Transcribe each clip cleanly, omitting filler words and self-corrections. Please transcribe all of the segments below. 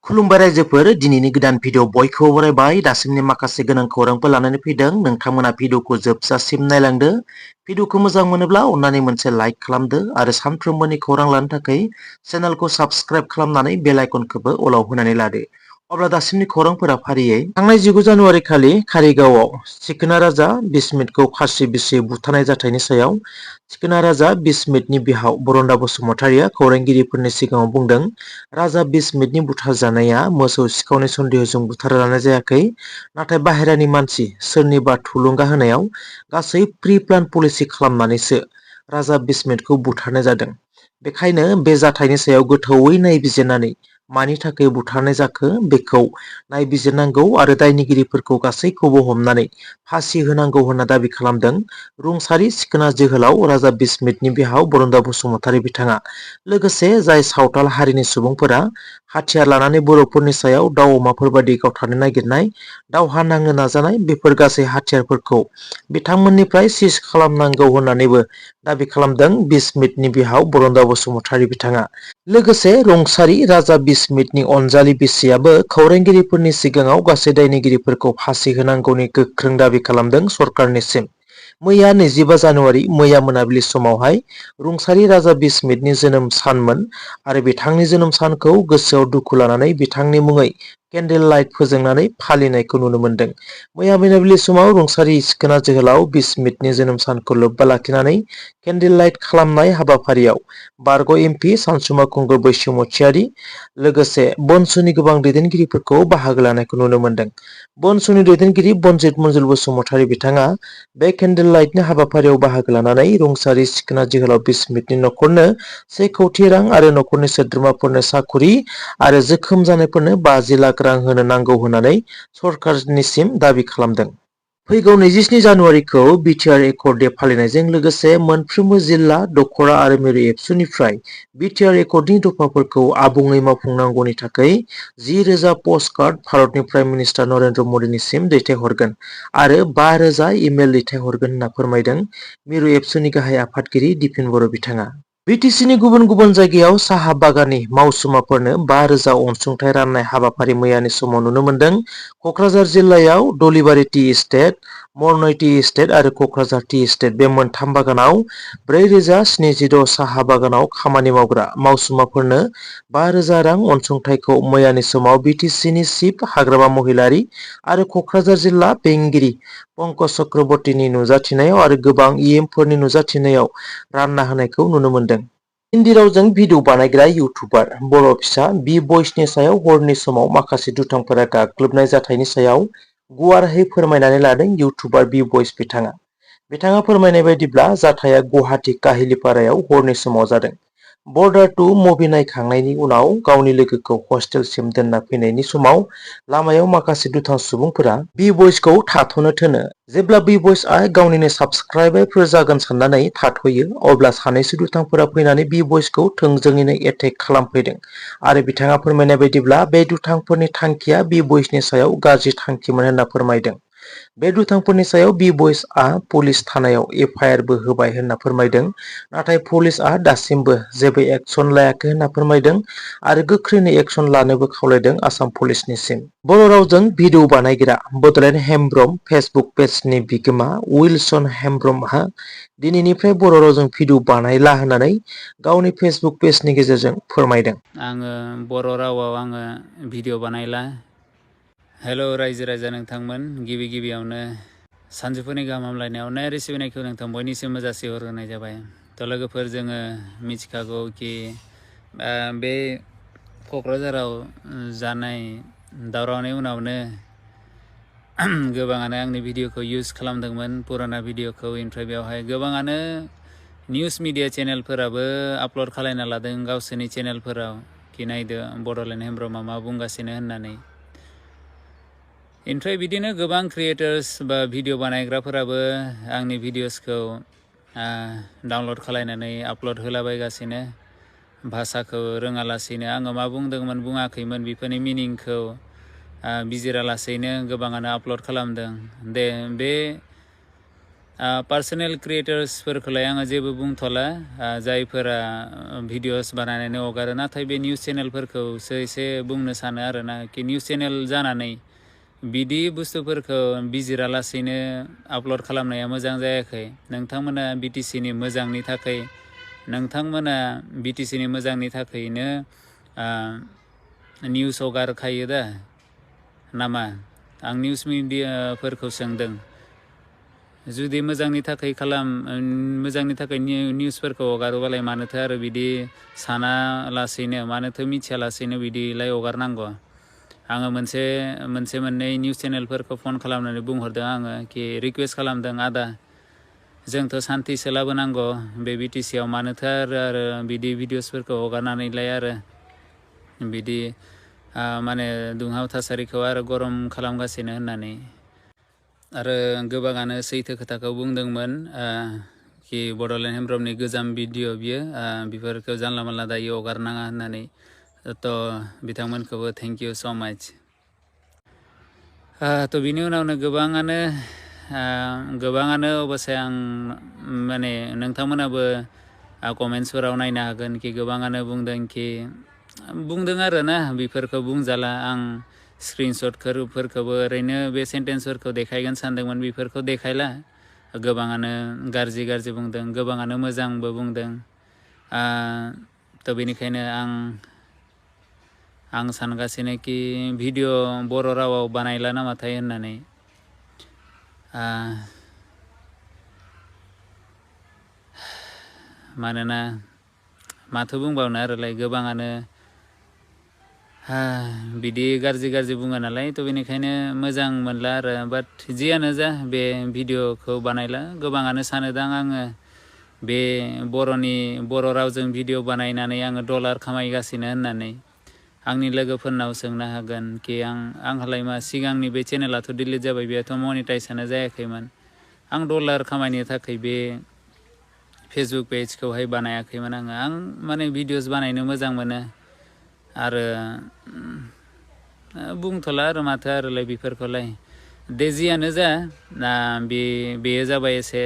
खुलुमबाय रायजोफोर दिनैनि गोदान भिडिअ बयखौबो बरायबाय दासिमनि माखासे गोनां खौरांफोर लानानै फैदों नोंथांमोना भिडिअखौ जोबजासिम नायलांदो भिडिअखौ मोजां मोनोब्ला अन्नानै मोनसे लाइक खालामदो आरो सानफ्रोमबोनि खौरां लानो थाखाय चेनेलखौ साबस्क्राइब खालामनानै बेल आइकनखौबो अलाव होनानै लादो अब्ला दासिमनि खौरांफोरा फारियै थांनाय 19 जानुवारि खालि कारिगावआव सिखोना राजा बिस्मितखौ फासि बिसि बुथारनाय जाथायनि सायाव सिखोना राजा बिस्मितनि बिहाव बरन्दा बसुमतारिया खौरांगिरिफोरनि सिगाङाव बुंदों राजा बिस्मितनि बुथारजानाया मोसौ सिखावनाय सन्देहजों बुथारजानाय जायाखै नाथाय बाहेरानि मानसि सोरनिबा थुलुंगा होनायाव गासै प्रि प्लान पलिसि खालामनानैसो राजा बिस्मितखौ बुथारनाय जादों बेखायनो बे जाथायनि सायाव गोथौयै नायबिजिरनानै मानि थाखाय बुथारनाय जाखो बेखौ नायबिजिरनांगौ आरो दायनिगिरिफोरखौ गासैखौबो हमनानै फासि होनांगौ होनना दाबि खालामदों रुंसारि सिखोना जोहोलाव राजा बिस्मितनि बिहाव बरन्दा बसुमतारि बिथाङा लोगोसे जाय सावथाल हारिनि सुबुंफोरा हाथियार लानानै बर'फोरनि सायाव दाउ अमाफोर बायदि गावथारनो नागिरनाय दावहा नांनो नाजानाय बेफोर गासै हाथियारफोरखौ बिथांमोननिफ्राय सिज खालामनांगौ होननानैबो दाबि खालामदों बिस्मितनि बिहाव बरन्दा बसुमतारि बिथाङा लोगोसे रुंसारि राजा बिस्मितनि अनजालि बिसियाबो खौरांगिरिफोरनि सिगाङाव गासै दायनिगिरिफोरखौ फासि होनांगौनि गोख्रों दाबि खालामदों सरकारनिसिम मैया 25 जानुवारि मैया मोनाबिलि समावहाय रुंसारि राजा बिस्मितनि जोनोम सानमोन आरो बिथांनि जोनोम सानखौ गोसोआव दुखु लानानै बिथांनि मुङै केन्डेल लाइट फोजोंनानै फालिनायखौ नुनो मोन्दों मैया मोनाबिलि समाव रुंसारि सिखोना जोहोलाव बिस्मितनि जोनोम सानखौ लोब्बा लाखिनानै केन्डेल लाइट खालामनाय हाबाफारियाव बारग' एमपि सानसुमा खुंगुर बैसोमुथियारि लोगोसे बनसुनि गोबां दैदेनगिरिफोरखौ बाहागो लानायखौ नुनो मोन्दों बनसुनि दैदेनगिरि बनजित मन्जुल बसुमतारि बिथाङा बे केन्डेल लाइटनि हाबाफारियाव बाहागो लानानै रुंसारि सिखोना जोहोलाव बिस्मितनि न'खरनो 1 कौटि रां आरो न'खरनि सोद्रोमाफोरनो साखुरि आरो जोखोम जानायफोरनो 50 लाख रां होनो नांगौ होननानै सरकारनिसिम दाबि खालामदों फैगौ 27 जानुवारिखौ बिटिआर एकर्ड डे फालिनायजों लोगोसे मोनफ्रोमबो जिल्ला दखरा आरो मिरु एबसुनिफ्राय बिटिआर एकर्डनि दफाफोरखौ आबुङै मावफुंनांगौनि थाखाय 10,000 पस्टकार्ड भारतनि प्राइम मिनिस्टार नरेन्द्र मदिनिसिम दैथायहरगोन आरो 5,000 इमेल दैथायहरगोन होनना फोरमायदों मिरु एबसुनि गाहाय आफादगिरि दिपेन बर' बिथाङा बिटिसिनि गुबुन गुबुन जायगायाव साहा बागाननि मावसुमाफोरनो 5,000 अनसुंथाइ राननाय हाबाफारि मैयानि समाव नुनो मोन्दों कक्राझार जिल्लायाव दलिबारि टि इस्टेट मरनय टि इस्टेट आरो कक्राझार टि इस्टेट बे मोनथाम बागानाव 4,076 साहा बागानाव खामानि मावग्रा मावसुमाफोरनो 5,000 रां अनसुंथाइखौ मैयानि समाव बिटिसिनि चिफ हाग्रामा महिलारि आरो कक्राझार जिल्ला बेंगिरि पंकज चक्रवर्तीनि नुजाथिनायाव आरो गोबां इएमफोरनि नुजाथिनायाव रानना होनायखौ नुनो मोन्दों हिन्दी रावजों भिडिअ बानायग्रा इउटुबार बर' फिसा बि बयसनि सायाव हरनि समाव माखासे दुथांफोरा गाग्लोबनाय जाथायनि सायाव गुवारै फोरमायनानै लादों इउटुबार बि बयस बिथाङा फोरमायनाय बायदिब्ला जाथाया गुवाहाटी काहिलिपारायाव हरनि समाव जादों बर्डार टु मुभि नायखांनायनि उनाव गावनि लोगोखौ हस्टेलसिम दोनना फैनायनि समाव लामायाव माखासे दुथां सुबुंफोरा बि बयसखौ थाथ'नो थोनो जेब्ला बि बयसआ गावनिनो साबस्क्राइबारफोर जागोन साननानै थाथ'यो अब्ला सानैसो दुथांफोरा फैनानै बि बयसखौ थोंजोङैनो एटेक खालामफैदों आरो बिथाङा फोरमायनाय बायदिब्ला बे दुथांफोरनि थांखिया बि बयसनि सायाव गाज्रि थांखिमोन होनना फोरमायदों बे दुथांफोरनि सायाव बि बयसआ पुलिस थानायाव एफआइआरबो होबाय होनना फोरमायदों नाथाय पुलिसआ दासिमबो जेबो एक्सन लायाखै होनना फोरमायदों आरो गोख्रैनो एक्सन लानोबो खावलायदों आसाम पुलिसनिसिम बर' रावजों भिडिअ बानायग्रा बड'लेण्ड हेमब्रम फेसबुक पेजनि बिगोमा उइलसन हेमब्रमहा दिनैनिफ्राय बर' रावजों भिडिअ बानायला होननानै गावनि फेसबुक पेजनि गेजेरजों फोरमायदों आङो बर' रावाव आङो भिडिअ बानायला हेलौ रायजो राजा नोंथांमोन गिबियावनो सानजौफुनि गाहाम हामलायनाय अननाय आरो सिबिनायखौ नोंथां बयनिसिमबो जासिहरग्रोनाय जाबाय थ' लोगोफोर जोङो मिथिखागौ कि बे क'क्राझाराव जानाय दावरावनि उनावनो गोबाङानो आंनि भिडिअखौ इउज खालामदोंमोन पुराना भिडिअखौ ओमफ्राय बेवहाय गोबाङानो निउस मिडिया चेनेलफोराबो आपल'ड खालायना लादों गावसोरनि चेनेलफोराव कि नायदो बड'लेण्ड हेमब्रमा मा बुंगासिनो होननानै ओमफ्राय बिदिनो गोबां क्रिएटर्स बा भिडिअ बानायग्राफोराबो आंनि भिडिअसखौ डाउनल'ड खालायनानै आपल'ड होलाबायगासिनो भाषाखौ रोङालासेनो आङो मा बुंदोंमोन बुङाखैमोन बेफोरनि मिनिंखौ बिजिरालासेनो गोबाङानो आपल'ड खालामदों बे पार्सनेल क्रिएटर्सफोरखौलाय आङो जेबो बुंथ'ला जायफोरा भिडिअस बानायनानै हगारो नाथाय बे निउस चेनेलफोरखौसो एसे बुंनो सानो आरोना कि निउस चेनेल जानानै बिदि बुस्थुफोरखौ बिजिरालासेनो आपल'ड खालामनाया मोजां जायाखै। नोंथांमोना बिटिसिनि मोजांनि थाखाय नोंथांमोना बिटिसिनि मोजांनि थाखायनो निउस हगारखायो दा नामा? आं निउस मिडियाफोरखौ सोंदों। जुदि मोजांनि थाखाय मोजांनि थाखाय निउसफोरखौ हगारोबालाय मानोथो आरो बिदि सानालासेनो मानोथो मिथियालासेनो बिदिलाय हगारनांगौ? आङो मोननै निउस चेनेलफोरखौ फन खालामनानै बुंहरदों आङो कि रिकुवेस्ट खालामदों आदा जोंथ' सान्थिसो लाबोनांगौ बे बिटिसियाव मानोथो आरो बिदि भिडिअसफोरखौ हगारनानैलाय आरो बिदि माने दुंहाव थासारिखौ आरो गरम खालामगासिनो होननानै। आरो गोबाङानो सैथो खोथाखौ बुंदोंमोन कि बड'लेण्ड हेमब्रमनि गोजाम भिडिअ बियो बेफोरखौ जानला मानला दायो हगारनाङा होननानै। थ' बिथांमोनखौबो थेंक इउ स' माच। थ' बिनि उनावनो गोबाङानो अबसे आं माने नोंथांमोनाबो कमेन्ट्सफोराव नायनो हागोन कि गोबाङानो बुंदों आरोना बेफोरखौ बुंजाला। आं स्क्रिनशटफोरखौबो ओरैनो बे सेन्टेन्सफोरखौ देखायगोन सानदोंमोन, बेफोरखौ देखायला। गोबाङानो गाज्रि बुंदों, गोबाङानो मोजांबो बुंदों। थ' बेनिखायनो आं सानगासिनो कि भिडिअ बर' रावाव बानायला नामाथाय होननानै। मानोना माथो बुंबावनो आरोलाय गोबाङानो बिदि गाज्रि बुङो नालाय। थ' बेनिखायनो मोजां मोनला आरो। बाट जियानो जा बे भिडिअखौ बानायला। गोबाङानो सानोदां आङो बे बर' रावजों भिडिअ बानायनानै आङो डलार खामायगासिनो होननानै। आंनि लोगोफोरनाव सोंनो हागोन कि आंहालाय मा सिगांनि बे चेनेलाथ' डिलिट जाबाय, बेयाथ' मनिटाइजआनो जायाखैमोन। आं डलार खामायनो थाखाय बे फेसबुक पेजखौहाय बानायाखैमोन आं माने भिडिअस बानायनो मोजां मोनो आरो बुंथ'ला आरो माथो आरोलाय बेफोरखौलाय। दे जियानो जा बेयो जाबाय एसे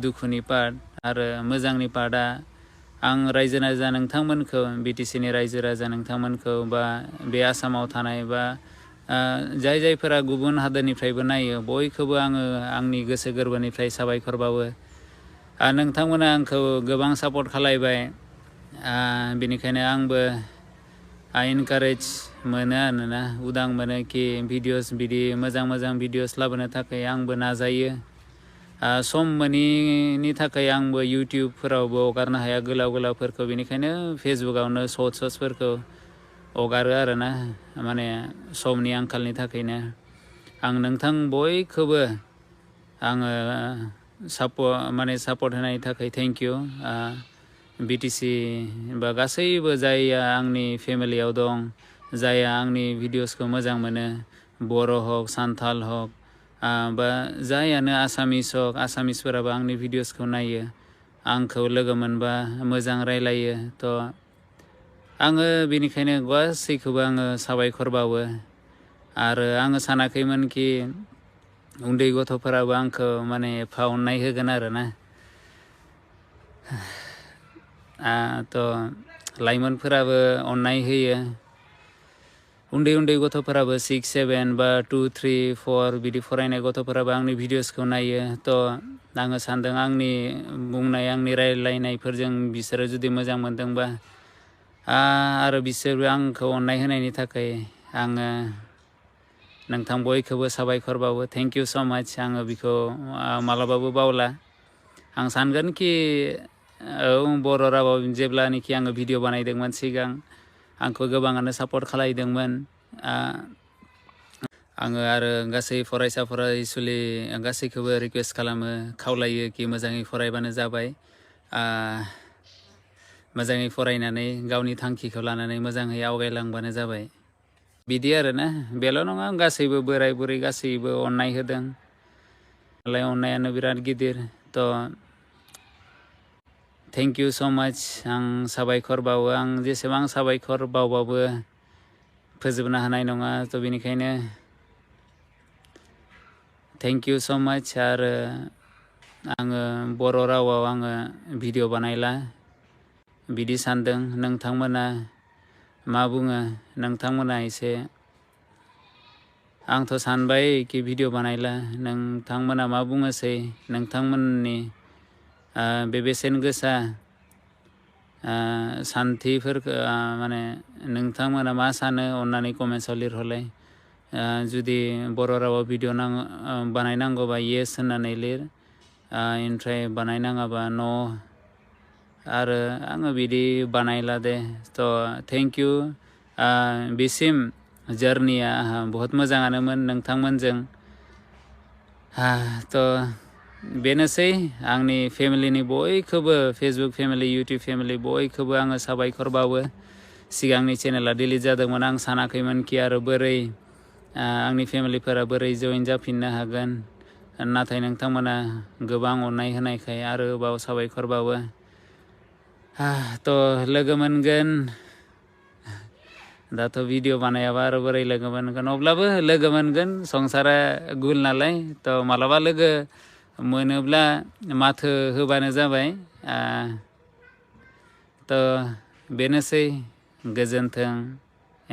दुखुनि पार्ट। आरो मोजांनि पार्टआ आं रायजो राजा नोंथांमोनखौ बिटिसिनि रायजो राजा नोंथांमोनखौ बा बे आसामाव थानाय बा जायफोरा गुबुन हादोरनिफ्रायबो नायो बयखौबो आङो आंनि गोसो गोरबोनिफ्राय साबायखर बावो। नोंथांमोना आंखौ गोबां सापर्ट खालायबाय, बेनिखायनो आंबो इनकारेज मोनो आरोना, उदां मोनो कि भिडिअस बिदि मोजां भिडिअस लाबोनो थाखाय आंबो नाजायो। सम मोनिनि थाखाय आंबो इउटिउबफोरावबो हगारनो हाया गोलावफोरखौ, बेनिखायनो फेसबुकआवनो सर्ट्सफोरखौ हगारो आरोना, माने समनि आंखालनि थाखायनो। आं नोंथां बयखौबो आङो सापर्ट होनायनि थाखाय थेंक इउ। बिटिसि बा गासैबो जायहा आंनि फेमिलियाव दं, जायहा आंनि भिडिअसखौ मोजां मोनो, बर' हक सान्थाल हक बा जायानो आसामिस हक, आसामिसफोराबो आंनि भिडिअसखौ नायो, आंखौ लोगो मोनबा मोजां रायलायो। थ' आङो बेनिखायनो गासैखौबो आङो साबायखर बावो। आरो आङो सानाखैमोन कि उन्दै गथ'फोराबो आंखौ माने एफा अननाय होगोन आरोना। थ' लाइमोनफोराबो अननाय होयो। उन्दै गथ'फोराबो 6, 7 बा 2, 3, 4 बिदि फरायनाय गथ'फोराबो आंनि भिडिअसखौ नायो। थ' आङो सानदों आंनि बुंनाय आंनि रायलायनायफोरजों बिसोरो जुदि मोजां मोनदोंबा आरो बिसोरबो आंखौ अननाय होनायनि थाखाय आङो नोंथां बयखौबो साबायखर बावो। थेंक इउ स' माच। आङो बेखौ मालाबाबो बावला। आं सानगोन कि बर' रावाव जेब्लानोखि आङो भिडिअ बानायदोंमोन सिगां, आंखौ गोबाङानो सापर्ट खालायदोंमोन। आङो आरो गासै फरायसा फरायसुलि गासैखौबो रिकुवेस्ट खालामो, खावलायो कि मोजाङै फरायबानो जाबाय। मोजाङै फरायनानै गावनि थांखिखौ लानानै मोजाङै आवगायलांबानो जाबाय। बिदि आरोना, बेल' नङा, गासैबो बोराय बुरै गासैबो अननाय होदों। अननायानो बिराद गिदिर। थ' थेंक इउ स' माच। आं साबायखर बावो। आं जेसेबां साबायखर बावबाबो फोजोबनो हानाय नङा। थ' बेनिखायनो थेंक इउ स' माच। आरो आङो बर' रावाव आङो भिडिअ बानायला बिदि सानदों। नोंथांमोना मा बुङो? नोंथांमोना एसे आंथ' सानबाय कि भिडिअ बानायला, नोंथांमोना मा बुङोसै? नोंथांमोननि बे बेसेन गोसा सान्थिफोरखौ माने नोंथांमोना मा सानो अन्नानै कमेन्ट्सआव लिरहरलाय। जुदि बर' रावाव भिडिअ बानायनांगौबा येस होननानै लिर, ओमफ्राय बानायनाङाबा न'। आरो आङो बिदि बानायला दे। थ' थेंक इउ। बिसिम जार्निया आंहा बहुद मोजाङानोमोन नोंथांमोनजों। थ' बेनोसै आंनि फेमिलिनि बयखौबो, फेसबुक फेमिलि, इउटुब फेमिलि बयखौबो आङो साबायखर बावो। सिगांनि चेनेला डिलिट जादोंमोन, आं सानाखैमोन कि आरो बोरै आंनि फेमिलिफोरा बोरै जइन जाफिननो हागोन। नाथाय नोंथांमोना गोबां अननाय होनायखाय आरोबाव साबायखर बावो। थ' लोगो मोनगोन। दाथ' भिडिअ बानायाबा आरो बोरै लोगो मोनगोन? अब्लाबो लोगो मोनगोन, संसारा गुल नालाय। थ' मालाबा लोगो मोनोब्ला माथो होबानो जाबाय। थ' बेनोसै, गोजोन्थों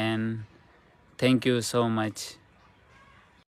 एन्ड थेंक इउ स' माच।